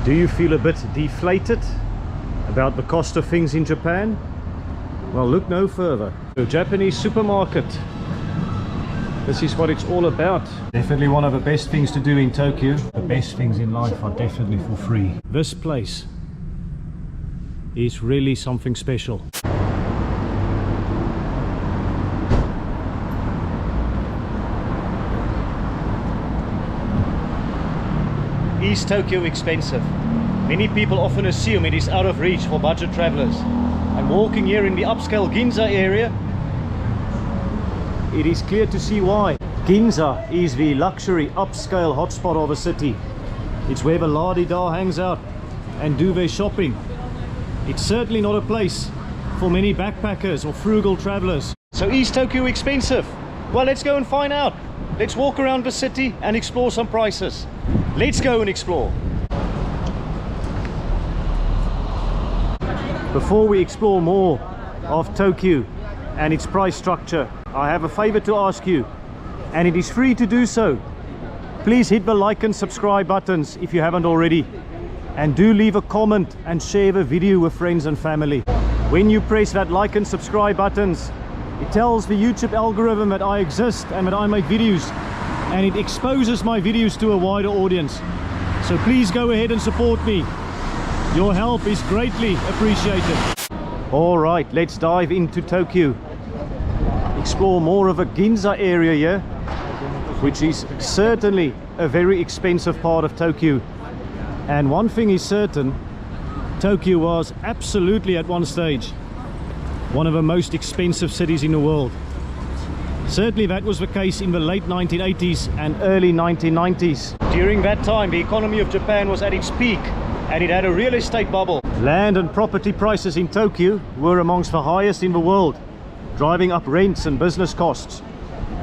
Do you feel a bit deflated about the cost of things in Japan? Well, look no further. The Japanese supermarket. This is what it's all about. Definitely one of the best things to do in Tokyo. The best things in life are definitely for free. This place is really something special. Is Tokyo expensive? Many people often assume it is out of reach for budget travelers. I'm walking here in the upscale Ginza area. It is clear to see why. Ginza is the luxury upscale hotspot of a city. It's where the la-di-da hangs out and do their shopping. It's certainly not a place for many backpackers or frugal travelers. So is Tokyo expensive? Well, let's go and find out. Let's walk around the city and explore some prices. Let's go and explore. Before we explore more of Tokyo and its price structure, I have a favor to ask you, and it is free to do so. Please hit the like and subscribe buttons if you haven't already, and do leave a comment and share the video with friends and family. When you press that like and subscribe buttons, it tells the YouTube algorithm that I exist and that I make videos, and it exposes my videos to a wider audience. So please go ahead and support me. Your help is greatly appreciated. All right, let's dive into Tokyo. Explore more of a Ginza area here, which is certainly a very expensive part of Tokyo. And one thing is certain, Tokyo was absolutely at one stage one of the most expensive cities in the world. Certainly that was the case in the late 1980s and early 1990s. During that time, the economy of Japan was at its peak and it had a real estate bubble. Land and property prices in Tokyo were amongst the highest in the world, driving up rents and business costs.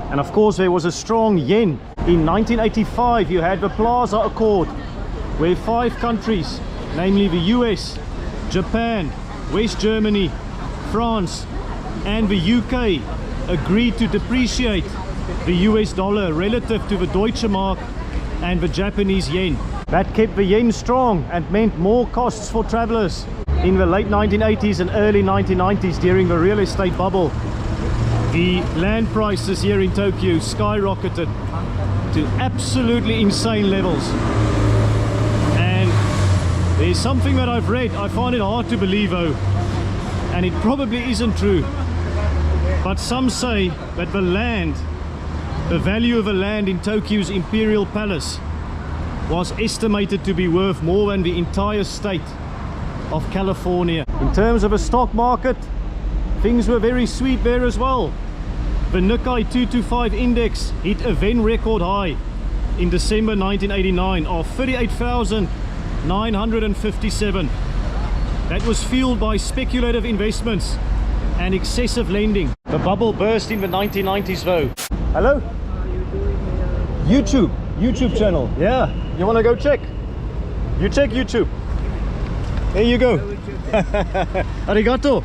And of course there was a strong yen. In 1985 you had the Plaza Accord, where 5 countries, namely the US, Japan, West Germany, France and the UK, agreed to depreciate the US dollar relative to the Deutsche Mark and the Japanese yen. That kept the yen strong and meant more costs for travelers. In the late 1980s and early 1990s, during the real estate bubble, the land prices here in Tokyo skyrocketed to absolutely insane levels. And there's something that I've read, I find it hard to believe though, and it probably isn't true, but some say that the value of the land in Tokyo's Imperial Palace was estimated to be worth more than the entire state of California. In terms of a stock market, things were very sweet there as well. The Nikkei 225 index hit a then record high in December 1989 of 38,957. That was fueled by speculative investments and excessive lending. The bubble burst in the 1990s though. Hello? YouTube channel. Yeah, you want to go check? You check YouTube. There you go. Arigato.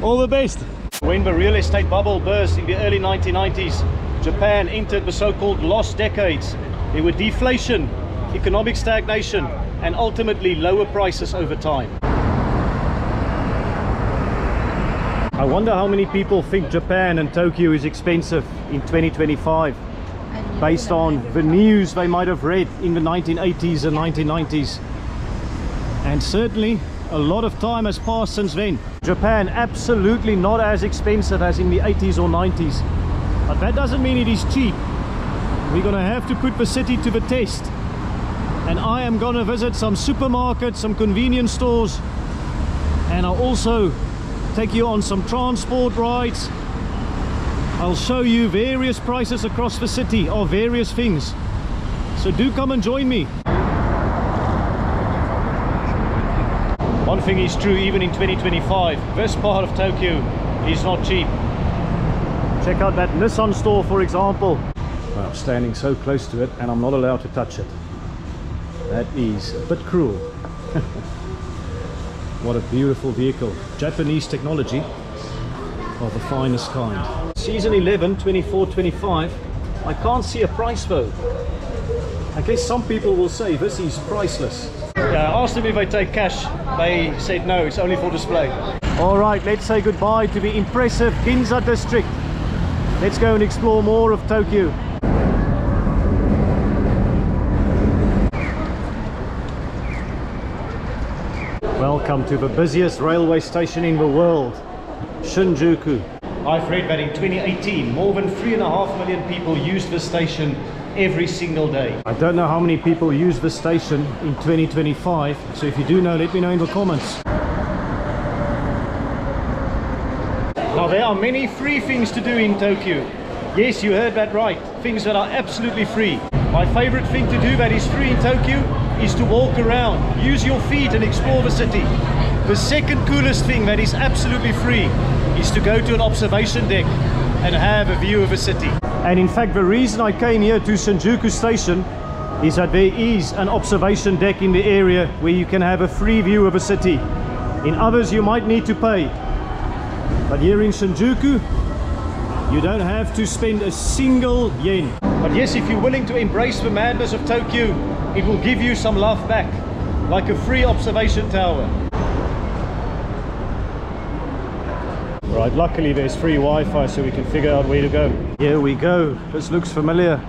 All the best. When the real estate bubble burst in the early 1990s, Japan entered the so-called lost decades. There were deflation, economic stagnation, and ultimately lower prices over time. I wonder how many people think Japan and Tokyo is expensive in 2025, based on the news they might have read in the 1980s and 1990s. And certainly a lot of time has passed since then. Japan absolutely not as expensive as in the 80s or 90s, but that doesn't mean it is cheap. We're gonna have to put the city to the test, and I am gonna visit some supermarkets, some convenience stores, and I'll also take you on some transport rides. I'll show you various prices across the city of various things, so do come and join me. One thing is true, even in 2025, this part of Tokyo is not cheap. Check out that Nissan store, for example. Well, I'm standing so close to it and I'm not allowed to touch it. That is a bit cruel. What a beautiful vehicle. Japanese technology of the finest kind. Season 11, 24-25. I can't see a price though. I guess some people will say this is priceless. Yeah, I asked them if they take cash. They said no, it's only for display. Alright, let's say goodbye to the impressive Ginza district. Let's go and explore more of Tokyo. Welcome to the busiest railway station in the world, Shinjuku. I've read that in 2018, more than 3.5 million people used the station every single day. I don't know how many people use the station in 2025, so if you do know, let me know in the comments. Now there are many free things to do in Tokyo. Yes, you heard that right, things that are absolutely free. My favorite thing to do that is free in Tokyo is to walk around, use your feet and explore the city. The second coolest thing that is absolutely free is to go to an observation deck and have a view of a city. And in fact, the reason I came here to Shinjuku station is that there is an observation deck in the area where you can have a free view of a city. In others you might need to pay, but here in Shinjuku you don't have to spend a single yen. But yes, if you're willing to embrace the madness of Tokyo, it will give you some love back, like a free observation tower. Right, luckily there's free Wi-Fi so we can figure out where to go. Here we go, this looks familiar.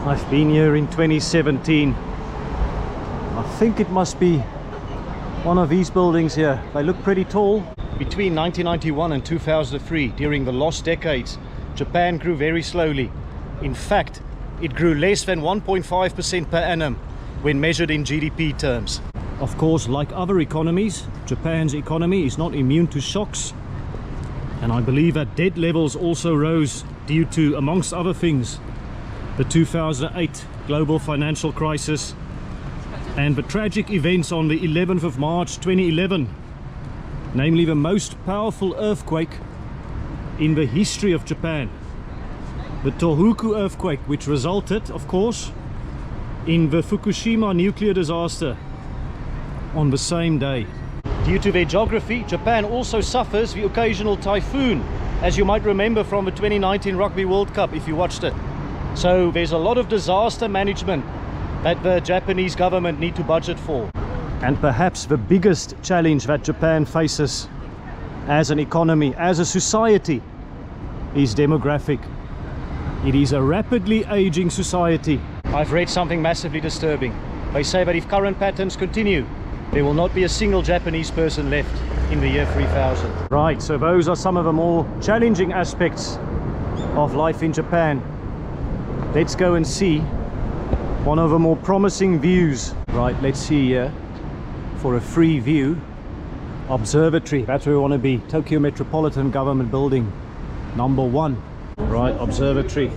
I've been here in 2017. I think it must be one of these buildings here. They look pretty tall. Between 1991 and 2003, during the lost decades, Japan grew very slowly. In fact, it grew less than 1.5% per annum when measured in GDP terms. Of course, like other economies, Japan's economy is not immune to shocks. And I believe that debt levels also rose due to, amongst other things, the 2008 global financial crisis and the tragic events on the 11th of March 2011, namely the most powerful earthquake in the history of Japan, the Tohoku earthquake, which resulted, of course, in the Fukushima nuclear disaster on the same day. Due to their geography, Japan also suffers the occasional typhoon, as you might remember from the 2019 Rugby World Cup if you watched it. So there's a lot of disaster management that the Japanese government need to budget for. And perhaps the biggest challenge that Japan faces as an economy, as a society, is demographic. It is a rapidly aging society. I've read something massively disturbing. They say that if current patterns continue, there will not be a single Japanese person left in the year 3000. Right, so those are some of the more challenging aspects of life in Japan. Let's go and see one of the more promising views. Right, let's see here for a free view. Observatory, that's where we want to be. Tokyo Metropolitan Government Building, #1. Right, observatory.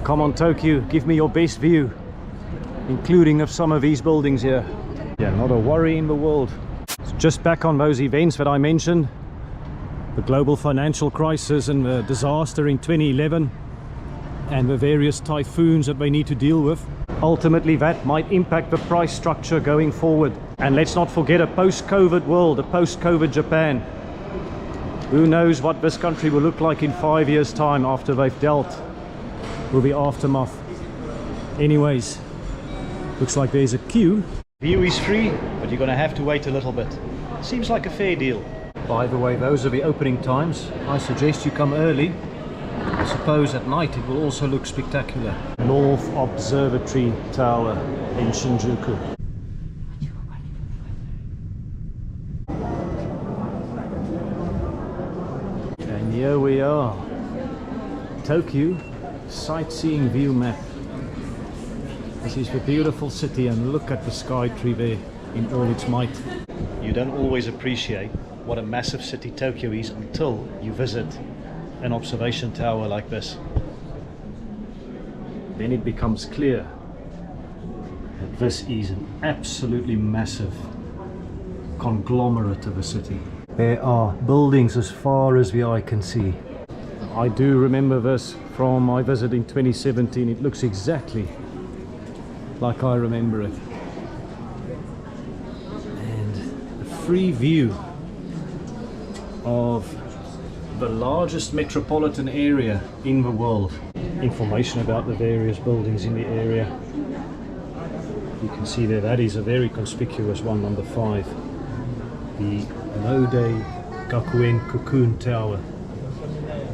Come on Tokyo, give me your best view, including of some of these buildings here. Yeah, not a worry in the world. It's just back on those events that I mentioned, the global financial crisis and the disaster in 2011 and the various typhoons that they need to deal with. Ultimately that might impact the price structure going forward. And let's not forget a post-COVID world, a post-COVID Japan. Who knows what this country will look like in 5 years' time after they've dealt with the aftermath. Anyways, looks like there's a queue. View is free, but you're going to have to wait a little bit. Seems like a fair deal. By the way, those are the opening times. I suggest you come early. I suppose at night it will also look spectacular. North Observatory Tower in Shinjuku. And here we are. Tokyo sightseeing view map. This is the beautiful city, and look at the sky tree there in all its might. You don't always appreciate what a massive city Tokyo is until you visit an observation tower like this. Then it becomes clear that this is an absolutely massive conglomerate of a city. There are buildings as far as the eye can see. I do remember this from my visit in 2017. It looks exactly like I remember it. And a free view of the largest metropolitan area in the world. Information about the various buildings in the area. You can see there, that is a very conspicuous one, number 5. The Mode Gakuen Cocoon Tower.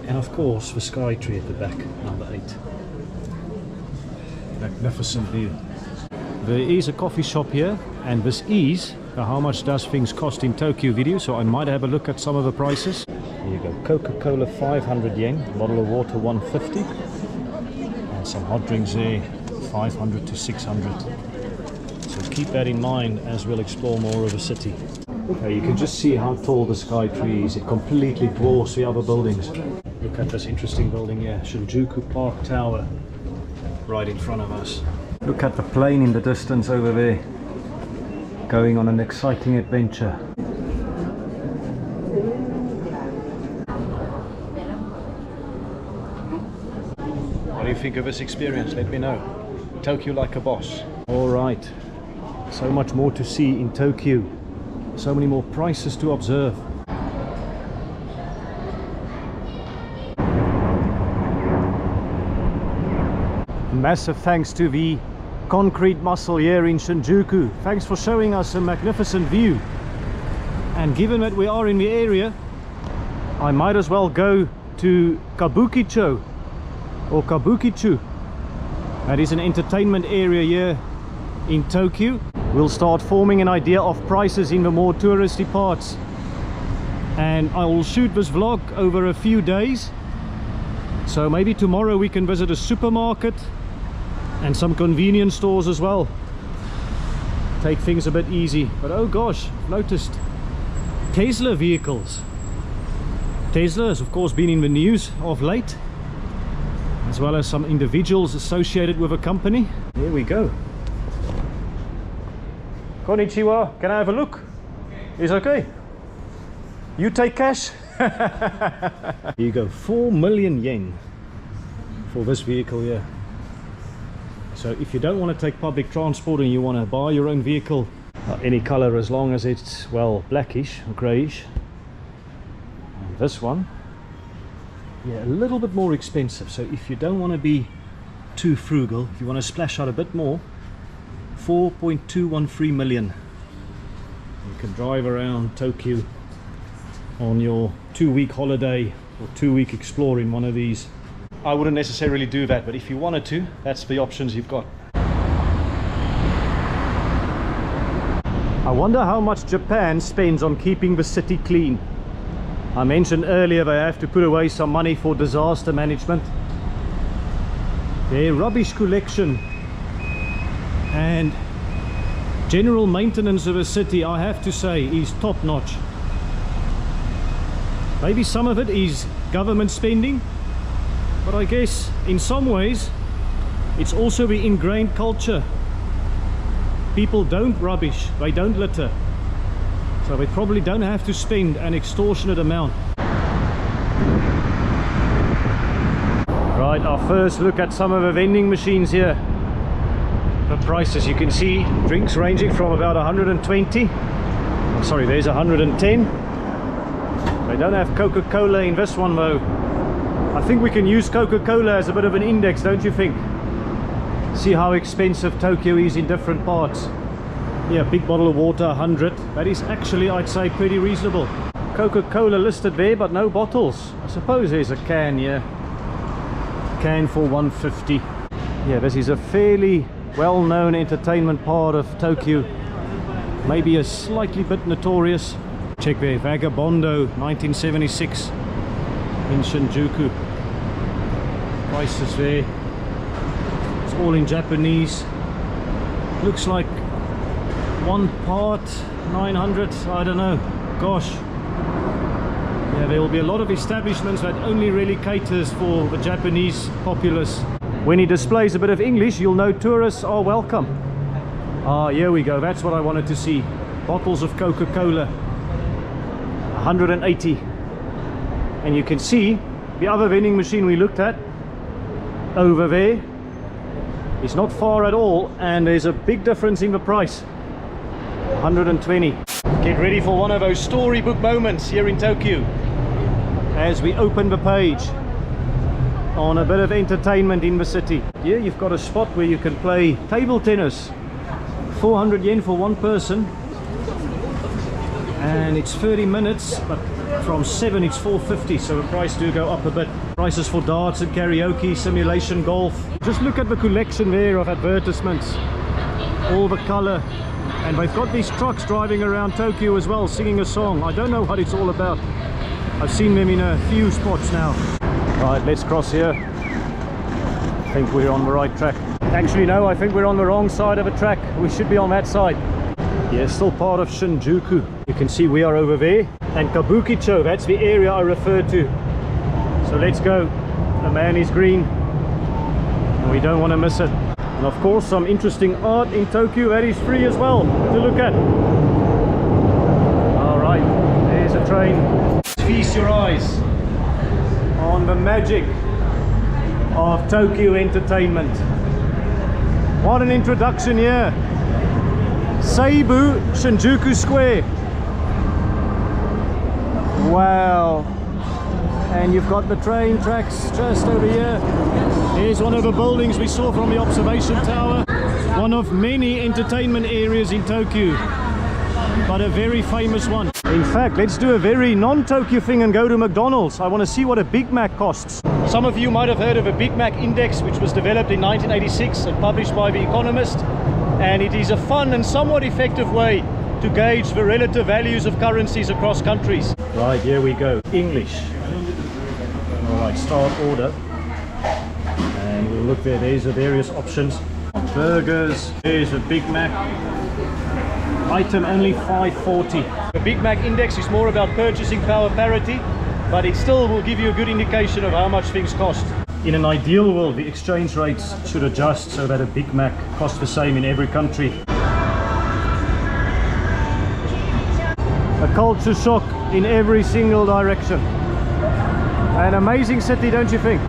And of course the Sky Tree at the back, number 8. Magnificent view. There is a coffee shop here, and this is a how much does things cost in Tokyo video, so I might have a look at some of the prices. Here you go, Coca-Cola 500 yen, bottle of water 150, and some hot drinks there 500 to 600. So keep that in mind as we'll explore more of the city. Okay, you can just see how tall the Sky Tree is. It completely dwarfs the other buildings. Look at this interesting building here, Shinjuku Park Tower, right in front of us. Look at the plane in the distance over there, going on an exciting adventure. What do you think of this experience? Let me know. Tokyo like a boss. Alright, so much more to see in Tokyo. So many more prices to observe. Massive thanks to the concrete muscle here in Shinjuku. Thanks for showing us a magnificent view. And given that we are in the area, I might as well go to Kabukicho or Kabukicho. That is an entertainment area here in Tokyo. We'll start forming an idea of prices in the more touristy parts. And I will shoot this vlog over a few days. So maybe tomorrow we can visit a supermarket and some convenience stores as well. Take things a bit easy. But oh gosh, I've noticed Tesla vehicles. Tesla has of course been in the news of late, as well as some individuals associated with a company. Here we go. Konnichiwa, can I have a look? Is okay? You take cash? Here you go, 4 million yen for this vehicle here. So if you don't want to take public transport and you want to buy your own vehicle, any color as long as it's, well, blackish or grayish. And this one, yeah, a little bit more expensive. So if you don't want to be too frugal, if you want to splash out a bit more, 4.213 million. You can drive around Tokyo on your 2-week holiday or 2-week explore in one of these. I wouldn't necessarily do that, but if you wanted to, that's the options you've got. I wonder how much Japan spends on keeping the city clean. I mentioned earlier they have to put away some money for disaster management. Their rubbish collection and general maintenance of a city, I have to say, is top notch. Maybe some of it is government spending, but I guess in some ways it's also the ingrained culture. People don't rubbish, they don't litter, so they probably don't have to spend an extortionate amount. Right, our first look at some of the vending machines here. The prices, you can see drinks ranging from about 120. Oh, sorry, there's 110. They don't have Coca-Cola in this one though. I think we can use Coca-Cola as a bit of an index, don't you think? See how expensive Tokyo is in different parts. Yeah, big bottle of water, 100. That is actually, I'd say, pretty reasonable. Coca-Cola listed there, but no bottles. I suppose there's a can here. Can for 150. Yeah, this is a fairly well-known entertainment part of Tokyo. Maybe a slightly bit notorious. Check there, Vagabondo 1976 in Shinjuku. Prices there. It's all in Japanese. Looks like one part 900, I don't know. Gosh. Yeah, there will be a lot of establishments that only really caters for the Japanese populace. When he displays a bit of English, you'll know tourists are welcome. Ah, here we go. That's what I wanted to see. Bottles of Coca-Cola. 180. And you can see the other vending machine we looked at over there is not far at all, and there's a big difference in the price. 120. Get ready for one of those storybook moments here in Tokyo as we open the page on a bit of entertainment in the city. Here you've got a spot where you can play table tennis. 400 yen for one person, and it's 30 minutes, but from 7 it's 450, so the price do go up a bit. Prices for darts and karaoke, simulation golf. Just look at the collection there of advertisements, all the color, and they've got these trucks driving around Tokyo as well, singing a song. I don't know what it's all about. I've seen them in a few spots now. Right, let's cross here. I think we're on the right track. Actually no, I think we're on the wrong side of the track. We should be on that side. Yeah, still part of Shinjuku. You can see we are over there. And Kabukicho, that's the area I referred to. So let's go. The man is green, and we don't want to miss it. And of course some interesting art in Tokyo that is free as well to look at. Alright, there's a train. Feast your eyes on the magic of Tokyo entertainment. What an introduction here. Seibu Shinjuku Square. Wow. And you've got the train tracks just over here. Here's one of the buildings we saw from the observation tower. One of many entertainment areas in Tokyo, but a very famous one. In fact, let's do a very non-Tokyo thing and go to McDonald's. I want to see what a Big Mac costs. Some of you might have heard of a Big Mac index, which was developed in 1986 and published by The Economist. And it is a fun and somewhat effective way to gauge the relative values of currencies across countries. Right, here we go. English. Alright, start order. And we'll look there. There's the various options. Burgers. There's a Big Mac. Item only $5.40. The Big Mac index is more about purchasing power parity, but it still will give you a good indication of how much things cost. In an ideal world, the exchange rates should adjust so that a Big Mac costs the same in every country. A culture shock in every single direction. An amazing city, don't you think?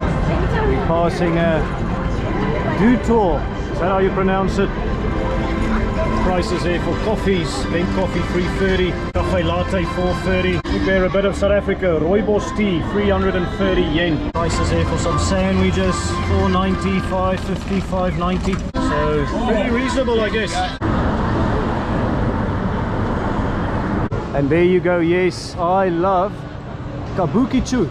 We're passing a Dutour. Is that how you pronounce it? Prices here for coffees. Blend coffee $3.30, cafe latte $4.30. Look there, a bit of South Africa. Rooibos tea 330 yen. Prices here for some sandwiches $4.90, $5.50, $5.90. So pretty reasonable, I guess. And there you go. Yes, I love Kabukicho.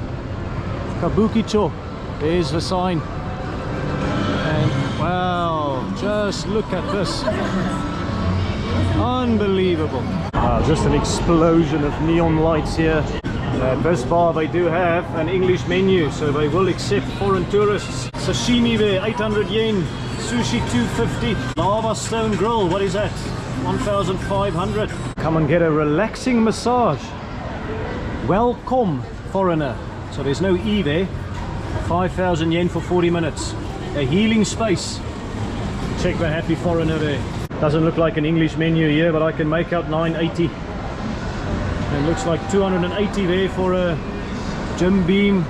Kabukicho. There's the sign. And wow, just look at this. Unbelievable. Wow, just an explosion of neon lights here. At this bar they do have an English menu, so they will accept foreign tourists. Sashimi there, 800 yen. Sushi 250. Lava stone grill, what is that? 1,500. Come and get a relaxing massage. Welcome, foreigner. So there's no E there. 5,000 yen for 40 minutes. A healing space. Check the happy foreigner there. Doesn't look like an English menu here, but I can make out 980. It looks like 280 there for a Jim Beam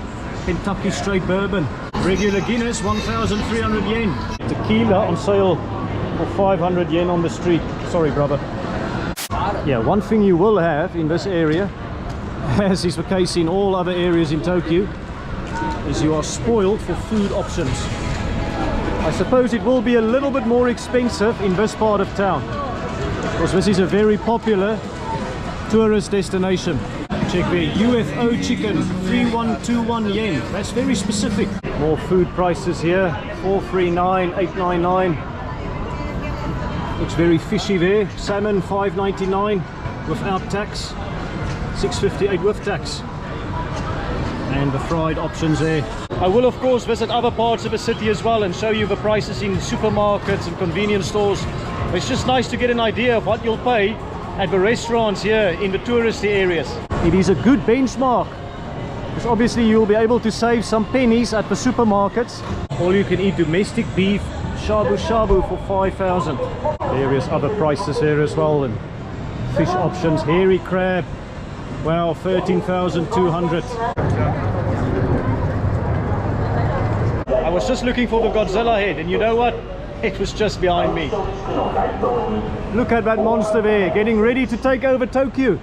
Kentucky straight bourbon. Regular Guinness 1,300 yen. Tequila on sale for 500 yen on the street. Sorry, brother. Yeah, one thing you will have in this area, as is the case in all other areas in Tokyo, is you are spoiled for food options. I suppose it will be a little bit more expensive in this part of town, because this is a very popular tourist destination. Check there, UFO chicken, 3,121 yen. That's very specific. More food prices here, 439, 899. Looks very fishy there. Salmon, 599 without tax, 658 with tax. And the fried options there. I will of course visit other parts of the city as well and show you the prices in supermarkets and convenience stores. It's just nice to get an idea of what you'll pay at the restaurants here in the touristy areas. It is a good benchmark, because obviously you'll be able to save some pennies at the supermarkets. All you can eat domestic beef, shabu shabu for 5,000. Various other prices here as well, and fish options. Hairy crab, wow, 13,200. I was just looking for the Godzilla head, and you know what? It was just behind me. Look at that monster there, getting ready to take over Tokyo.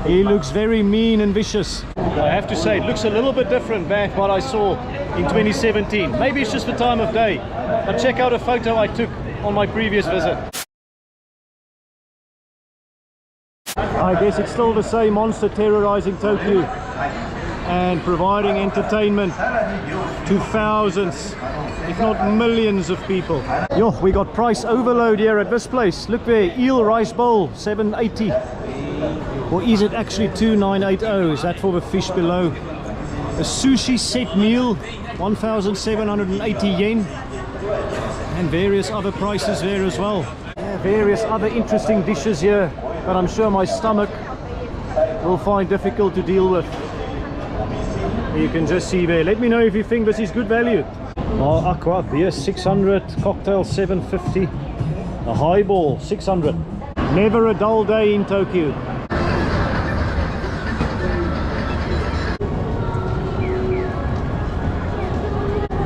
He looks very mean and vicious. I have to say, it looks a little bit different than what I saw in 2017. Maybe it's just the time of day. But check out a photo I took on my previous visit. I guess it's still the same monster terrorizing Tokyo and providing entertainment to thousands, if not millions of people. Yo, we got price overload here at this place. Look there, eel rice bowl, 780. Or is it actually 2980? Is that for the fish below? A sushi set meal, 1,780 yen. And various other prices there as well. Yeah, various other interesting dishes here, but I'm sure my stomach will find difficult to deal with. You can just see there. Let me know if you think this is good value. Oh, aqua beer 600, cocktail 750, a highball 600. Never a dull day in Tokyo.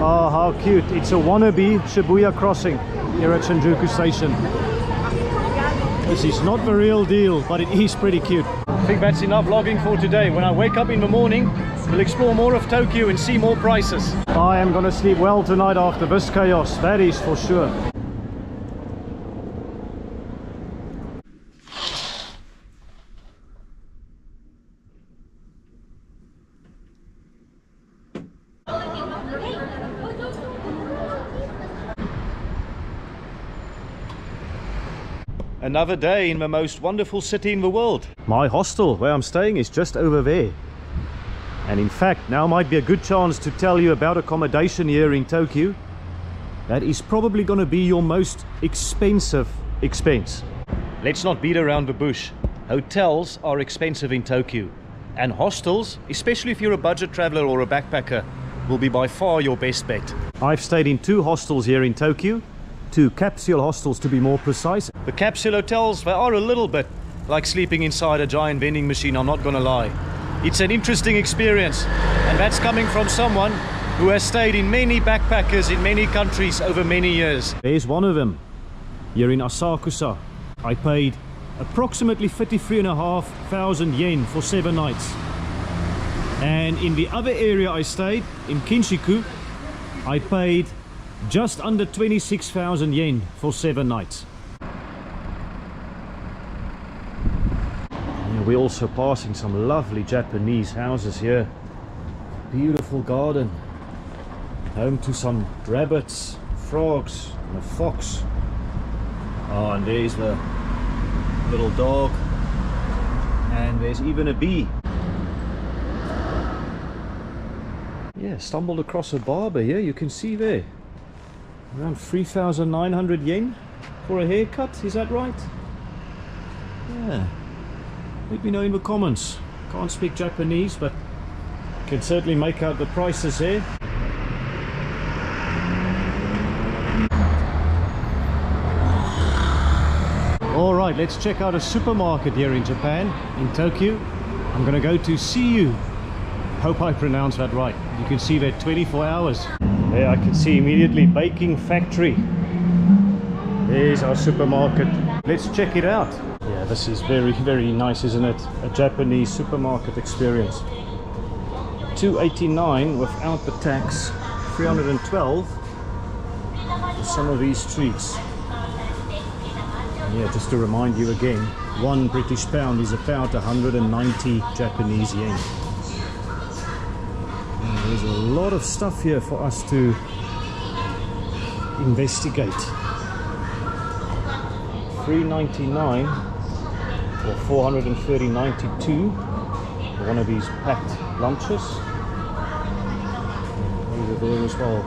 Oh, how cute. It's a wannabe Shibuya crossing here at Shinjuku station. This is not the real deal, but it is pretty cute. I think that's enough vlogging for today. When I wake up in the morning, we'll explore more of Tokyo and see more prices. I am gonna sleep well tonight after this chaos, that is for sure. Another day in the most wonderful city in the world. My hostel where I'm staying is just over there. And in fact, now might be a good chance to tell you about accommodation here in Tokyo. That is probably going to be your most expensive expense. Let's not beat around the bush. Hotels are expensive in Tokyo. And hostels, especially if you're a budget traveler or a backpacker, will be by far your best bet. I've stayed in 2 hostels here in Tokyo. 2 capsule hostels to be more precise. The capsule hotels, they are a little bit like sleeping inside a giant vending machine, I'm not gonna lie. It's an interesting experience, and that's coming from someone who has stayed in many backpackers in many countries over many years. There's one of them, here in Asakusa. I paid approximately 33,500 yen for 7 nights. And in the other area I stayed, in Shinjuku, I paid just under 26,000 yen for 7 nights. Yeah, we're also passing some lovely Japanese houses here. Beautiful garden. Home to some rabbits, frogs, and a fox. Oh, and there's the little dog. And there's even a bee. Yeah, stumbled across a barber here, you can see there. Around 3,900 yen for a haircut, is that right? Yeah. Let me know in the comments. Can't speak Japanese, but can certainly make out the prices there. Alright, let's check out a supermarket here in Japan, in Tokyo. I'm gonna go to Shibuya. Hope I pronounced that right. You can see that 24 hours. There I can see immediately baking factory. There's our supermarket. Let's check it out. Yeah, this is very, very nice, isn't it? A Japanese supermarket experience. $289 without the tax, $312 for some of these treats. And yeah, just to remind you again, 1 British pound is about 190 Japanese yen. There's a lot of stuff here for us to investigate. $3.99 or $430.92 for one of these packed lunches. Over there as well,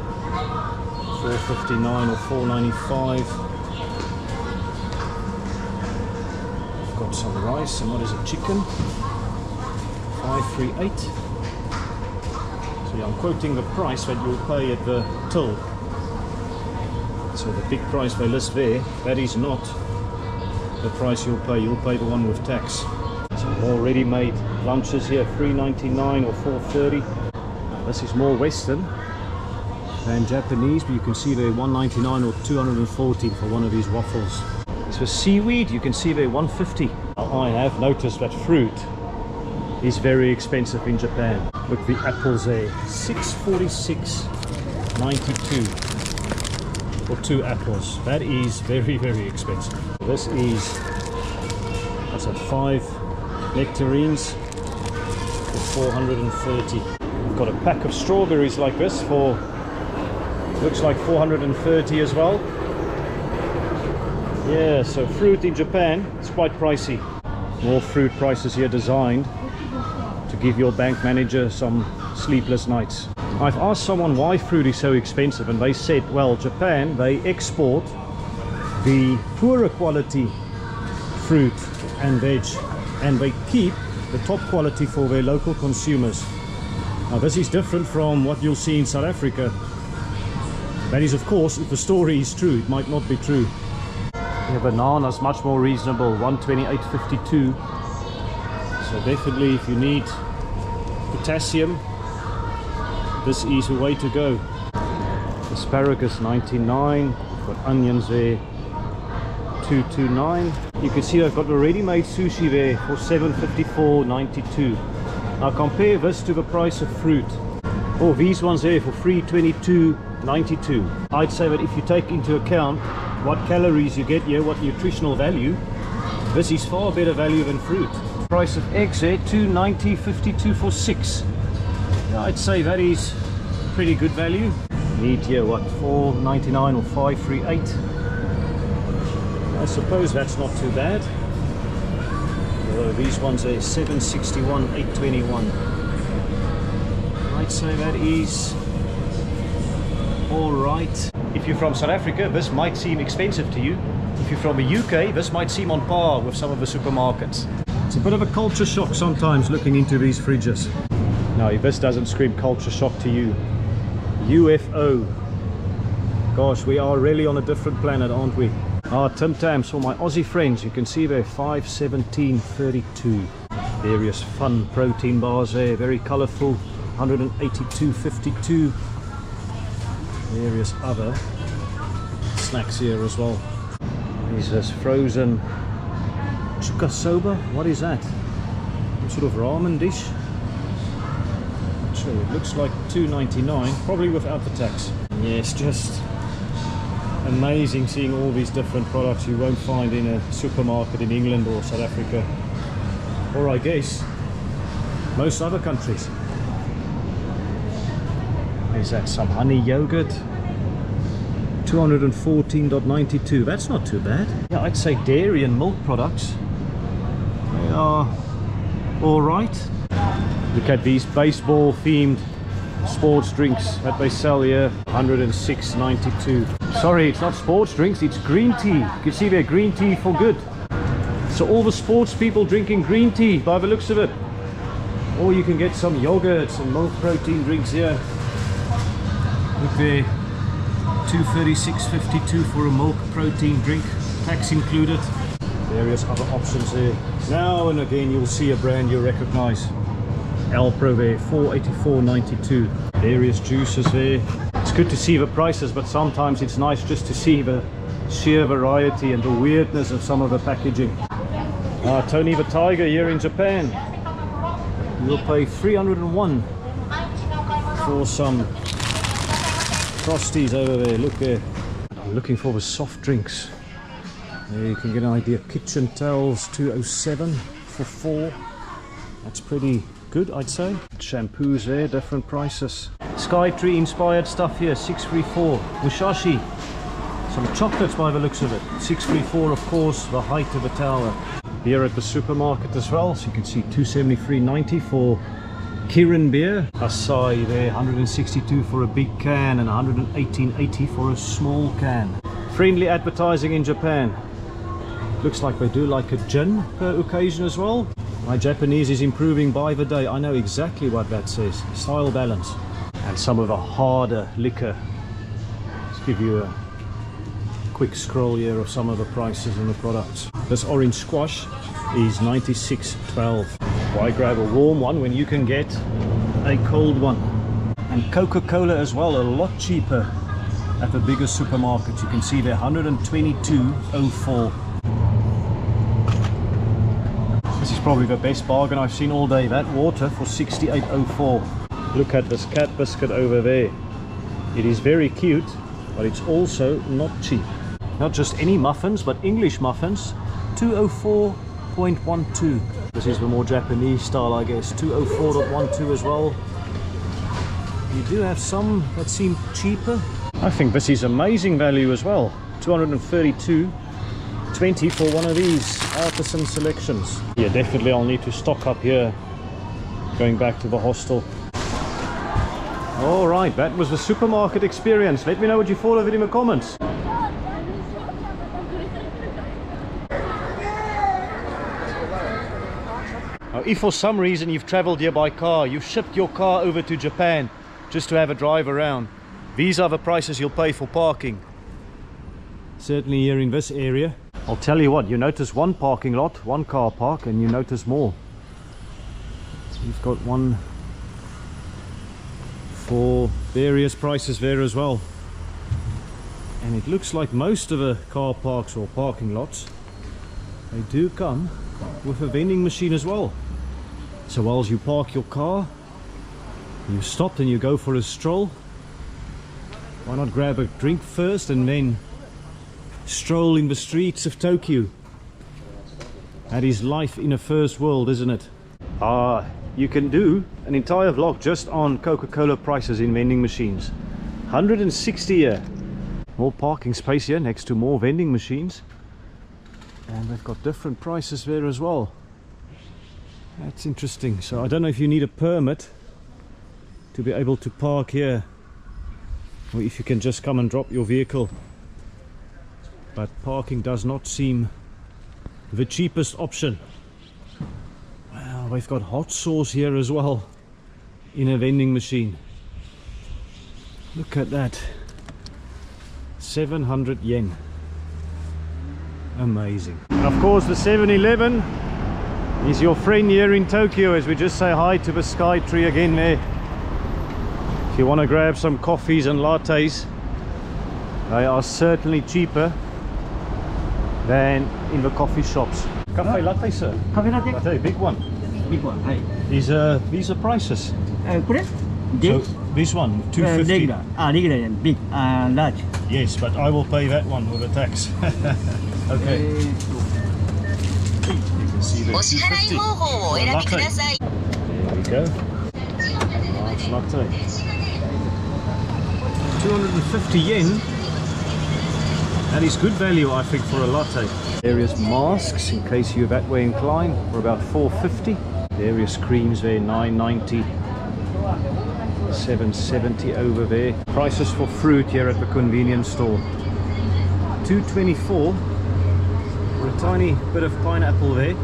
$4.59 or $4.95. We've got some rice, and what is it, chicken? $5.38. I'm quoting the price that you'll pay at the till. So the big price they list there, that is not the price you'll pay. You'll pay the one with tax. Some more ready-made lunches here, $3.99 or $4.30. This is more Western. than Japanese, but you can see they're 199 or 240 for one of these waffles. So seaweed, you can see they're 150. I have noticed that fruit is very expensive in Japan. Look, the apples there, 646.92 for 2 apples. That is very, very expensive. This is, what's that, 5 nectarines for 430. We've got a pack of strawberries like this for, looks like 430 as well. Yeah, so fruit in Japan, it's quite pricey. More fruit prices here designed to give your bank manager some sleepless nights. I've asked someone why fruit is so expensive, and they said, well, Japan, they export the poorer quality fruit and veg, and they keep the top quality for their local consumers. Now this is different from what you'll see in South Africa. That is, of course, if the story is true. It might not be true. Yeah, bananas much more reasonable, 128.52. So definitely, if you need potassium, this is the way to go. Asparagus 99. Got onions there, 229. You can see I've got the ready-made sushi there for 754.92. Now compare this to the price of fruit. Oh, these ones there for 322.92. I'd say that if you take into account what calories you get here, what nutritional value, this is far better value than fruit. Price of eggs there, 290.52 for 6. Yeah, I'd say that is pretty good value. Meat here, what, 4.99 or 5.38. I suppose that's not too bad. Although these ones are 7.61, 8.21. I'd say that is all right. If you're from South Africa, this might seem expensive to you. If you're from the UK, this might seem on par with some of the supermarkets. It's a bit of a culture shock sometimes looking into these fridges. Now, if this doesn't scream culture shock to you, UFO. Gosh, we are really on a different planet, aren't we? Ah, Tim Tams for my Aussie friends. You can see they're 517.32. Various fun protein bars there, very colourful, 182.52. Various other snacks here as well. There's this frozen chuka soba. What is that? Some sort of ramen dish? Not sure. It looks like $2.99, probably without the tax. Yes, just amazing seeing all these different products you won't find in a supermarket in England or South Africa, or I guess most other countries. Is that some honey yogurt? 214.92. That's not too bad. Yeah, I'd say dairy and milk products, they are all right. Look at these baseball themed sports drinks that they sell here, 106.92. Sorry, it's not sports drinks, it's green tea. You can see they're green tea for good. So all the sports people drinking green tea by the looks of it. Or you can get some yogurts and milk protein drinks here. Look there, 236.52 for a milk protein drink, tax included. Various other options there. Now and again you'll see a brand you recognize. Alpro there, 484.92. Various juices there. It's good to see the prices, but sometimes it's nice just to see the sheer variety and the weirdness of some of the packaging. Tony the Tiger here in Japan. You'll pay 301 for some Frosties over there. Look there. I'm looking for the soft drinks. There you can get an idea. Kitchen towels, 207 for 4. That's pretty good, I'd say. Shampoos there, different prices. Skytree inspired stuff here, 634. Mushashi. Some chocolates by the looks of it. 634, of course, the height of the tower. Here at the supermarket as well, so you can see 273.90 for Kirin beer. Asahi there, 162 for a big can and 118.80 for a small can. Friendly advertising in Japan. Looks like they do like a gin per occasion as well. My Japanese is improving by the day. I know exactly what that says. Style balance. And some of the harder liquor. Let's give you a quick scroll here of some of the prices and the products. This orange squash is 96.12. Why grab a warm one when you can get a cold one? And Coca-Cola as well, a lot cheaper at the bigger supermarket. You can see they're 122.04. This is probably the best bargain I've seen all day. That water for 68.04. Look at this cat biscuit over there. It is very cute, but it's also not cheap. Not just any muffins, but English muffins. 204.12. This is the more Japanese style, I guess. 204.12 as well. You do have some that seem cheaper. I think this is amazing value as well. 232.20 for one of these artisan selections. Yeah, definitely I'll need to stock up here going back to the hostel. All right, that was the supermarket experience. Let me know what you thought of it in the comments. Now, if for some reason you've traveled here by car, you've shipped your car over to Japan just to have a drive around, these are the prices you'll pay for parking. Certainly here in this area. I'll tell you what, you notice one parking lot, one car park, and you notice more. You've got one for various prices there as well. And it looks like most of the car parks or parking lots, they do come with a vending machine as well. So whilst you park your car, you stop and you go for a stroll. Why not grab a drink first and then stroll in the streets of Tokyo? That is life in a first world, isn't it? You can do an entire vlog just on Coca-Cola prices in vending machines. 160 here. More parking space here next to more vending machines. And they've got different prices there as well. That's interesting. So I don't know if you need a permit to be able to park here, or if you can just come and drop your vehicle. But parking does not seem the cheapest option. Wow, they've got hot sauce here as well in a vending machine. Look at that. 700 yen. Amazing. And of course the 7-Eleven is your friend here in Tokyo, as we just say hi to the Sky Tree again there. If you want to grab some coffees and lattes, they are certainly cheaper than in the coffee shops. Cafe latte, sir. Cafe latte? Latte, big one. Big one, hi. These are prices. So this one, 250. Regular. Regular and big, large. Yes, but I will pay that one with a tax. Okay. You can see the 250 for a latte. There we go. Large latte. 250 yen. That is good value, I think, for a latte. Various masks, in case you're that way inclined, for about 450. Various creams there, 990. 770 over there. Prices for fruit here at the convenience store. 224 for a tiny bit of pineapple there.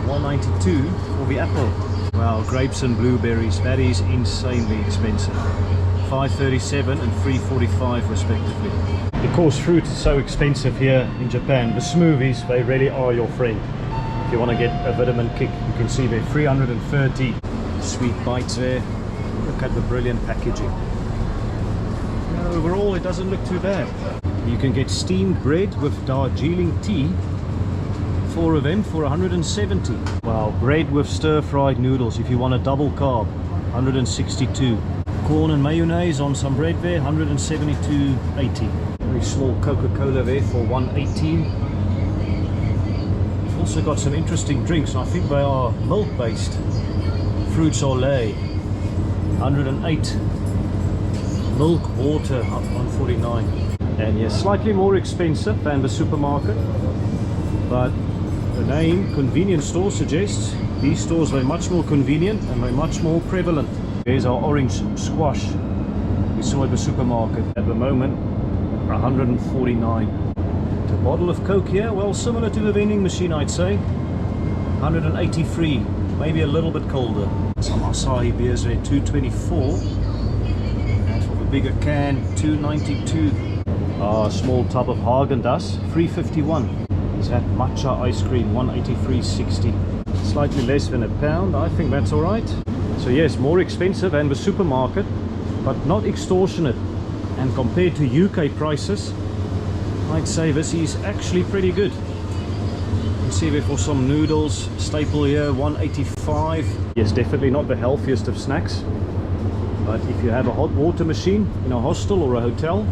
192 for the apple. Wow, grapes and blueberries, that is insanely expensive. 537 and 345 respectively. Because fruit is so expensive here in Japan, the smoothies, they really are your friend. If you want to get a vitamin kick, you can see they're 330. Sweet bites there. Look at the brilliant packaging. Overall it doesn't look too bad. You can get steamed bread with Darjeeling tea, 4 of them for 170. Wow, bread with stir-fried noodles if you want a double carb, 162. Corn and mayonnaise on some bread there, 172.80. Very small Coca-Cola there for 118. We've also got some interesting drinks. I think they are milk-based. Fruit Soleil, 108. Milk water, 149. And yes, slightly more expensive than the supermarket, but the name convenience store suggests these stores are much more convenient and they're much more prevalent. There's our orange squash we saw at the supermarket. At the moment, 149. The bottle of Coke here, well, similar to the vending machine, I'd say. 183, maybe a little bit colder. Some Asahi beers there, 224. And for the bigger can, 292. A small tub of Häagen-Dazs, 351. Is that matcha ice cream, 183.60. Slightly less than a pound. I think that's all right. So So yes, more expensive than the supermarket, but not extortionate. And compared to UK prices, I'd say this is actually pretty good. You can see there for some noodles, staple here, 185. Yes, definitely not the healthiest of snacks. But if you have a hot water machine in a hostel or a hotel,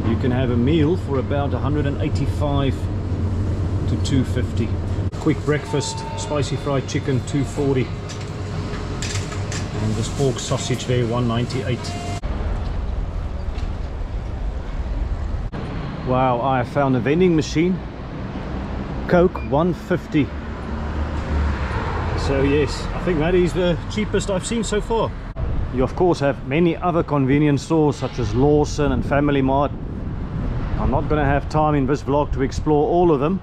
you can have a meal for about 185 to 250. Quick breakfast, spicy fried chicken, 240. And this pork sausage there, 198. Wow, I have found a vending machine. Coke, 150. So yes, I think that is the cheapest I've seen so far. You of course have many other convenience stores such as Lawson and Family Mart. I'm not going to have time in this vlog to explore all of them,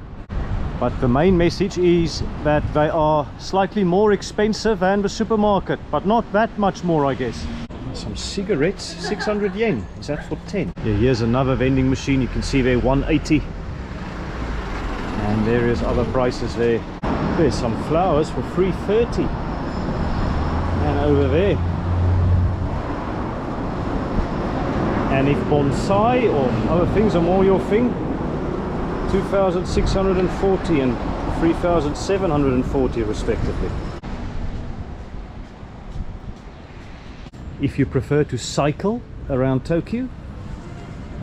but the main message is that they are slightly more expensive than the supermarket, but not that much more, I guess. Some cigarettes, 600 yen. Is that for 10? Yeah, here's another vending machine. You can see there 180. And there is other prices there. There's some flowers for 330. And over there. And if bonsai or other things are more your thing, 2,640 and 3,740 respectively. If you prefer to cycle around Tokyo,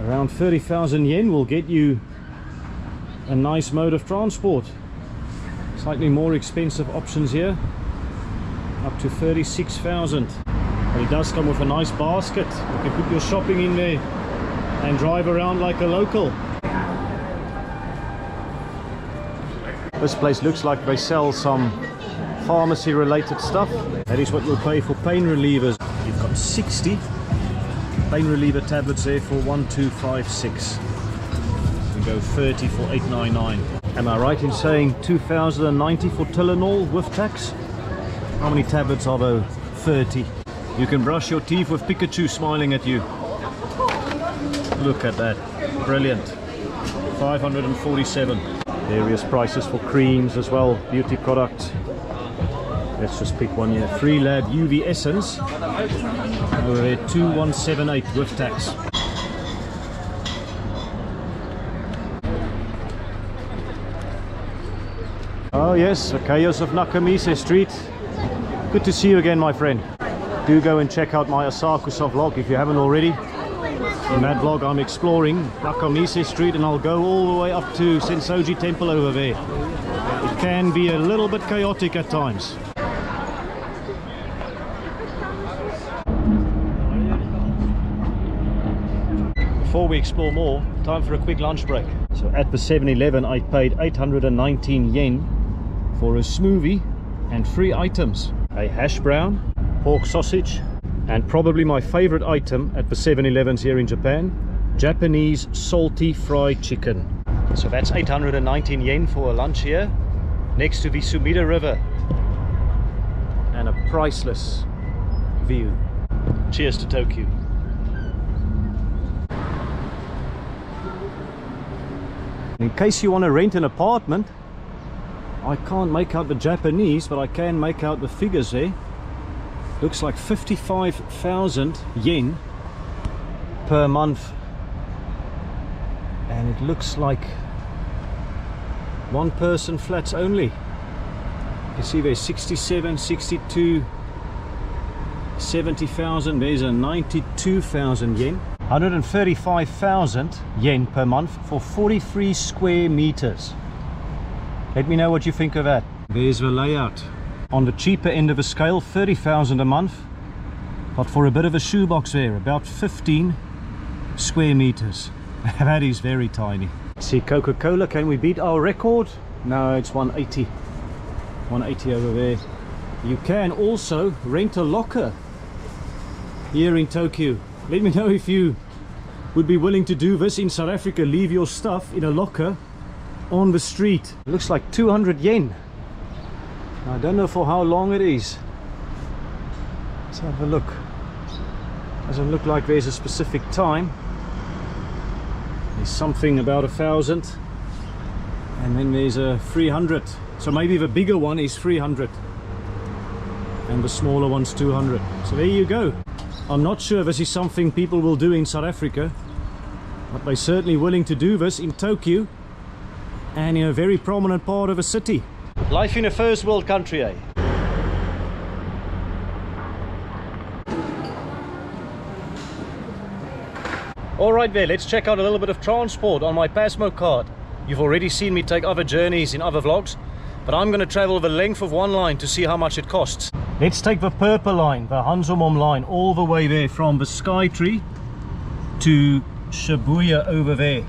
around 30,000 yen will get you a nice mode of transport. Slightly more expensive options here, up to 36,000. But it does come with a nice basket. You can put your shopping in there and drive around like a local. This place looks like they sell some pharmacy related stuff. That is what you'll pay for pain relievers. You've got 60 pain reliever tablets there for 1256. We go 30 for 899. Am I right in saying 2090 for Tylenol with tax? How many tablets are there? 30. You can brush your teeth with Pikachu smiling at you. Look at that. Brilliant. 547. Various prices for creams as well, beauty products. Let's just pick one here. Free Lab UV Essence. Over there, 2178 with tax. Oh yes, the chaos of Nakamise Street. Good to see you again, my friend. Do go and check out my Asakusa vlog if you haven't already. In that vlog I'm exploring Nakamise Street and I'll go all the way up to Sensoji Temple over there. It can be a little bit chaotic at times. Before we explore more, time for a quick lunch break. So at the 7-Eleven I paid 819 yen for a smoothie and 3 items. A hash brown, pork sausage, and probably my favorite item at the 7-Elevens here in Japan, Japanese salty fried chicken. So that's 819 yen for a lunch here, next to the Sumida River. And a priceless view. Cheers to Tokyo. In case you want to rent an apartment, I can't make out the Japanese, but I can make out the figures there. Looks like 55,000 yen per month. And it looks like one person flats only. You see there's 67, 62, 70,000. There's a 92,000 yen. 135,000 yen per month for 43 square meters. Let me know what you think of that. There's the layout. On the cheaper end of the scale, 30,000 a month, but for a bit of a shoebox there, about 15 square meters. That is very tiny. See, Coca-Cola, can we beat our record? No, it's 180. 180 over there. You can also rent a locker here in Tokyo. Let me know if you would be willing to do this in South Africa. Leave your stuff in a locker on the street. It looks like 200 yen. I don't know for how long it is. Let's have a look. Doesn't look like there's a specific time. There's something about 1,000, and then there's a 300. So maybe the bigger one is 300. and the smaller one's 200. So there you go. I'm not sure this is something people will do in South Africa, but they're certainly willing to do this in Tokyo and in a very prominent part of a city. Life in a first world country, eh? Alright there, let's check out a little bit of transport on my Pasmo card. You've already seen me take other journeys in other vlogs, but I'm going to travel the length of one line to see how much it costs. Let's take the purple line, the Hanzomom line, all the way there from the Skytree to Shibuya over there.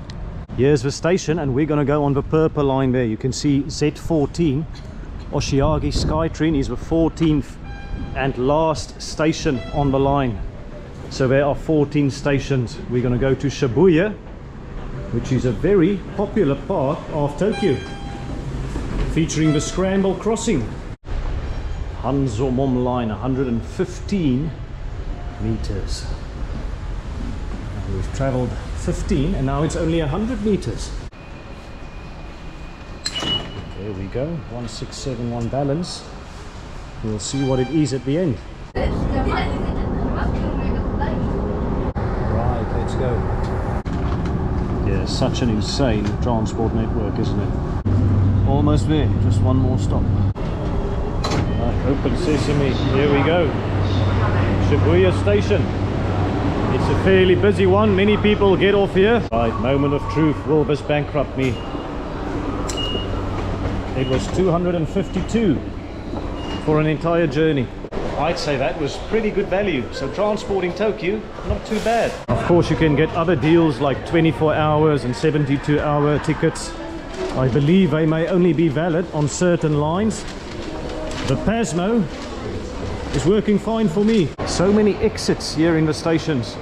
Here's the station, and we're going to go on the purple line there. You can see Z14, Oshiagi Skytrain is the 14th and last station on the line. So there are 14 stations. We're going to go to Shibuya, which is a very popular part of Tokyo, featuring the Scramble crossing. Hanzomom line, 115 meters. And we've traveled 15 and now it's only 100 meters. There we go, 1671 balance. We'll see what it is at the end. Right, let's go. Yeah, such an insane transport network, isn't it? Almost there, just one more stop. Right, open sesame, here we go. Shibuya station. It's a fairly busy one, many people get off here. Right, moment of truth, will this bankrupt me? It was 252 for an entire journey. I'd say that was pretty good value. So transport in Tokyo, not too bad. Of course you can get other deals like 24 hours and 72-hour tickets. I believe they may only be valid on certain lines. The Pasmo is working fine for me. So many exits here in the stations,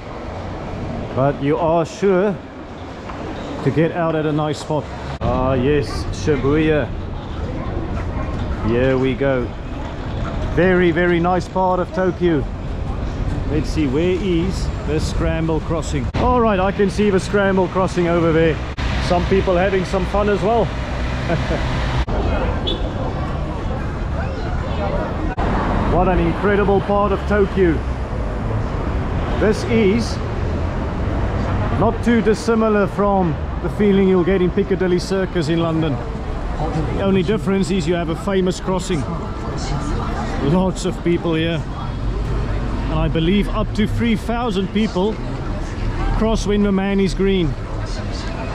but you are sure to get out at a nice spot. Ah yes, Shibuya. Here we go. Very, very nice part of Tokyo. Let's see, where is the Scramble crossing? All right, I can see the Scramble crossing over there. Some people having some fun as well. What an incredible part of Tokyo. This is not too dissimilar from the feeling you'll get in Piccadilly Circus in London. The only difference is you have a famous crossing. Lots of people here, and I believe up to 3,000 people cross when the man is green.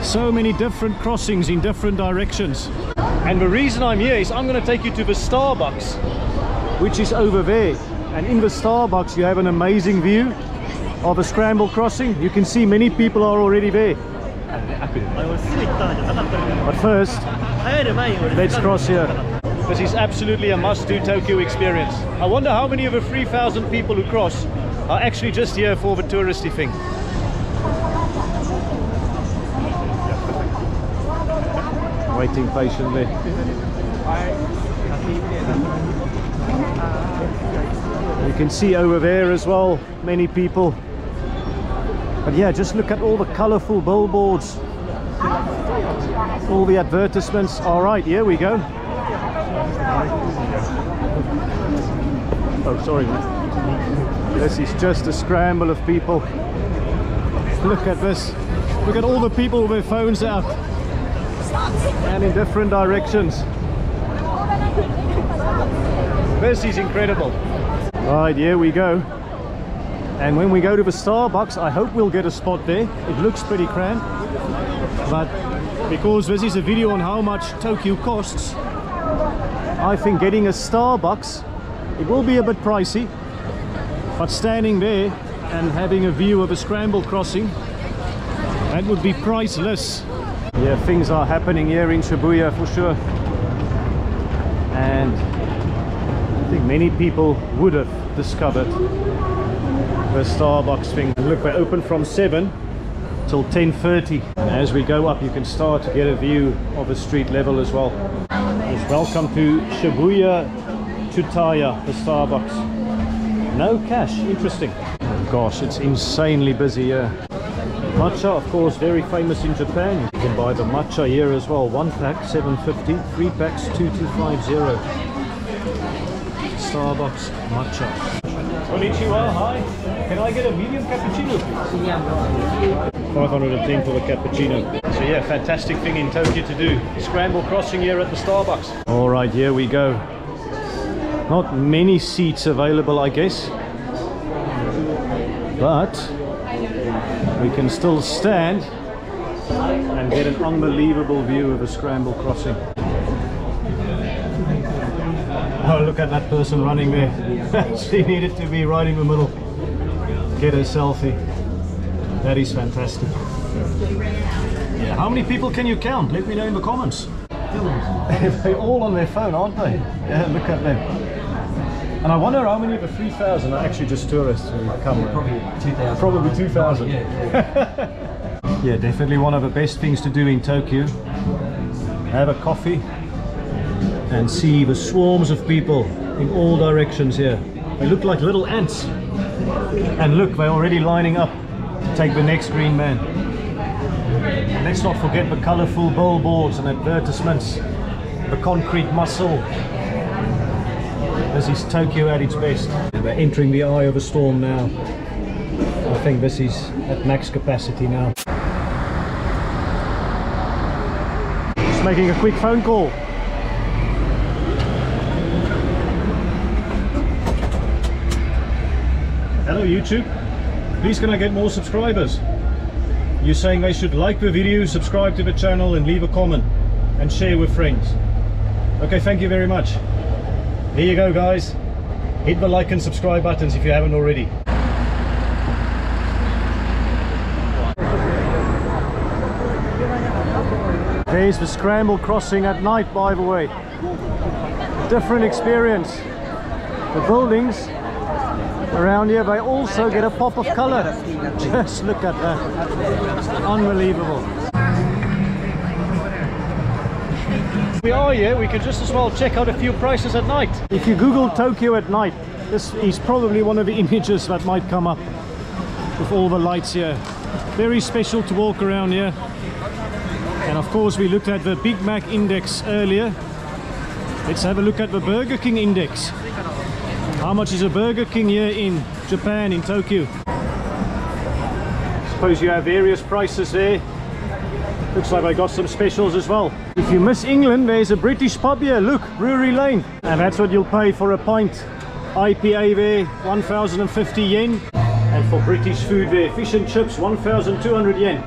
So many different crossings in different directions. And the reason I'm here is I'm going to take you to the Starbucks, which is over there. And in the Starbucks you have an amazing view of a Scramble crossing. You can see many people are already there. But first, let's cross here. This is absolutely a must-do Tokyo experience. I wonder how many of the 3,000 people who cross are actually just here for the touristy thing. Waiting patiently. You can see over there as well, many people. But yeah, just look at all the colorful billboards, all the advertisements. All right, here we go. Oh, sorry, man. This is just a scramble of people. Look at this. Look at all the people with their phones out and in different directions. This is incredible. Right, here we go. And when we go to the Starbucks, I hope we'll get a spot there. It looks pretty cramped, but because this is a video on how much Tokyo costs, I think getting a Starbucks, it will be a bit pricey, but standing there and having a view of a Scramble crossing, that would be priceless. Yeah, things are happening here in Shibuya for sure. And I think many people would have discovered the Starbucks thing. Look, we're open from 7 till 10:30. As we go up, you can start to get a view of the street level as well. Yes, welcome to Shibuya Tsutaya, the Starbucks. No cash, interesting. Oh gosh, it's insanely busy here. Matcha, of course, very famous in Japan. You can buy the matcha here as well. 1 pack, 7.50. 3 packs, 2,250. Starbucks matcha. Konnichiwa, hi. Can I get a medium cappuccino, please? 510 for the cappuccino. So yeah, fantastic thing in Tokyo to do. Scramble crossing here at the Starbucks. All right, here we go. Not many seats available, I guess. But we can still stand and get an unbelievable view of a scramble crossing. Oh, look at that person running there. She needed to be right in the middle. Get a selfie. That is fantastic. Yeah, how many people can you count? Let me know in the comments. They're all on their phone, aren't they? Yeah, look at them. And I wonder how many of the 3,000 are actually just tourists who come. Probably 2,000. Probably 2,000. Yeah, definitely one of the best things to do in Tokyo. Have a coffee and see the swarms of people in all directions here. They look like little ants. And look, they're already lining up to take the next green man. Let's not forget the colorful billboards and advertisements, the concrete muscle. This is Tokyo at its best. We're entering the eye of a storm now. I think this is at max capacity now. Just making a quick phone call. Hello YouTube, please can I get more subscribers? You're saying they should like the video, subscribe to the channel and leave a comment and share with friends. Okay, thank you very much. Here you go guys, hit the like and subscribe buttons if you haven't already. There's the scramble crossing at night, by the way. Different experience. The buildings around here, they also get a pop of color. Just look at that. Unbelievable. We are here, we can just as well check out a few prices at night. If you Google Tokyo at night, this is probably one of the images that might come up with all the lights here. Very special to walk around here. And of course we looked at the Big Mac index earlier. Let's have a look at the Burger King index. How much is a Burger King here in Japan, in Tokyo? Suppose you have various prices there. Looks like I got some specials as well. If you miss England, there's a British pub here. Look, Brewery Lane. And that's what you'll pay for a pint. IPA there, 1,050 yen. And for British food there, fish and chips, 1,200 yen.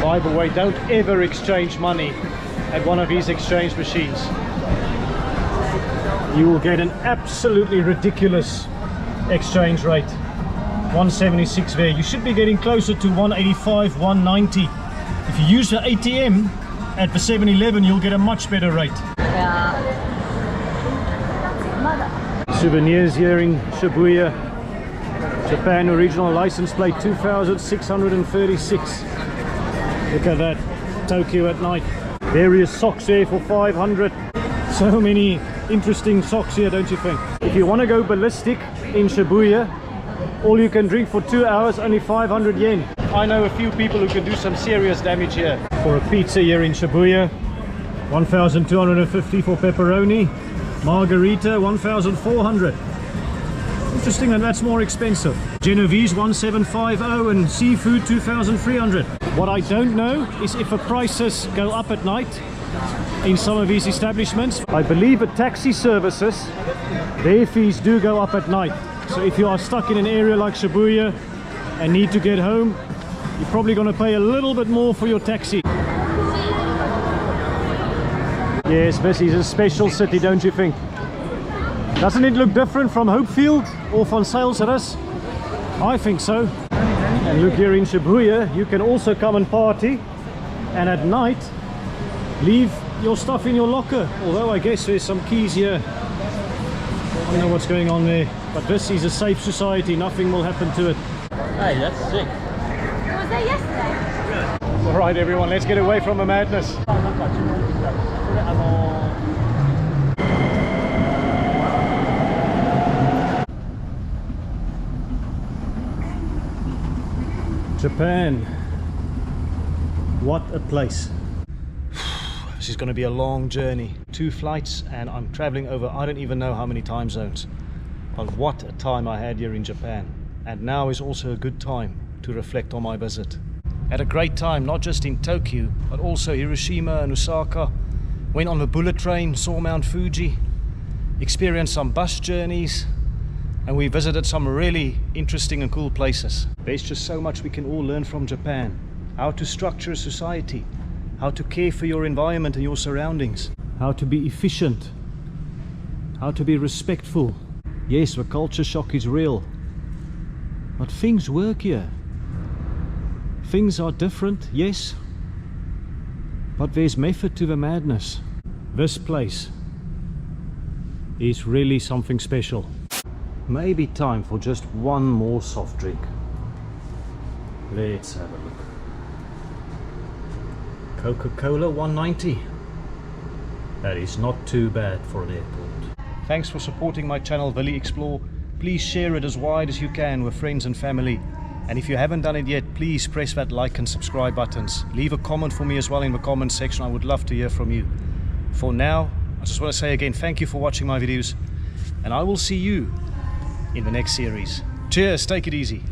By the way, don't ever exchange money at one of these exchange machines. You will get an absolutely ridiculous exchange rate. 176 there. You should be getting closer to 185, 190. If you use the ATM at the 7-Eleven, you'll get a much better rate. Souvenirs here in Shibuya, Japan, original license plate 2636. Look at that, Tokyo at night. Various socks there for 500. So many interesting socks here, don't you think? If you want to go ballistic in Shibuya, all you can drink for 2 hours, only 500 yen. I know a few people who can do some serious damage here. For a pizza here in Shibuya, 1,250 for pepperoni. Margarita, 1,400. Interesting, and that's more expensive. Genovese, 1,750, and seafood, 2,300. What I don't know is if the prices go up at night in some of these establishments. I believe the taxi services, their fees do go up at night. So if you are stuck in an area like Shibuya and need to get home, you're probably going to pay a little bit more for your taxi. Yes, this is a special city, don't you think? Doesn't it look different from Hopefield or from Salesforce? I think so. And look, here in Shibuya, you can also come and party, and at night leave your stuff in your locker. Although I guess there's some keys here. I don't know what's going on there, but this is a safe society. Nothing will happen to it. Hey, that's sick. Was there yesterday? All right, everyone, let's get away from the madness. Japan, what a place. This is going to be a long journey. 2 flights, and I'm traveling over I don't even know how many time zones. But what a time I had here in Japan. And now is also a good time to reflect on my visit. Had a great time, not just in Tokyo, but also Hiroshima and Osaka. Went on the bullet train, saw Mount Fuji, experienced some bus journeys, and we visited some really interesting and cool places. There's just so much we can all learn from Japan. How to structure a society, how to care for your environment and your surroundings, how to be efficient, how to be respectful. Yes, the culture shock is real, but things work here. Things are different, yes, but there's method to the madness. This place is really something special. Maybe time for just one more soft drink. Let's have a look. Coca-Cola 190. That is not too bad for an airport. Thanks for supporting my channel Willy Explore. Please share it as wide as you can with friends and family. And if you haven't done it yet, please press that like and subscribe buttons. Leave a comment for me as well in the comment section. I would love to hear from you. For now, I just want to say again, thank you for watching my videos, and I will see you in the next series. Cheers, take it easy.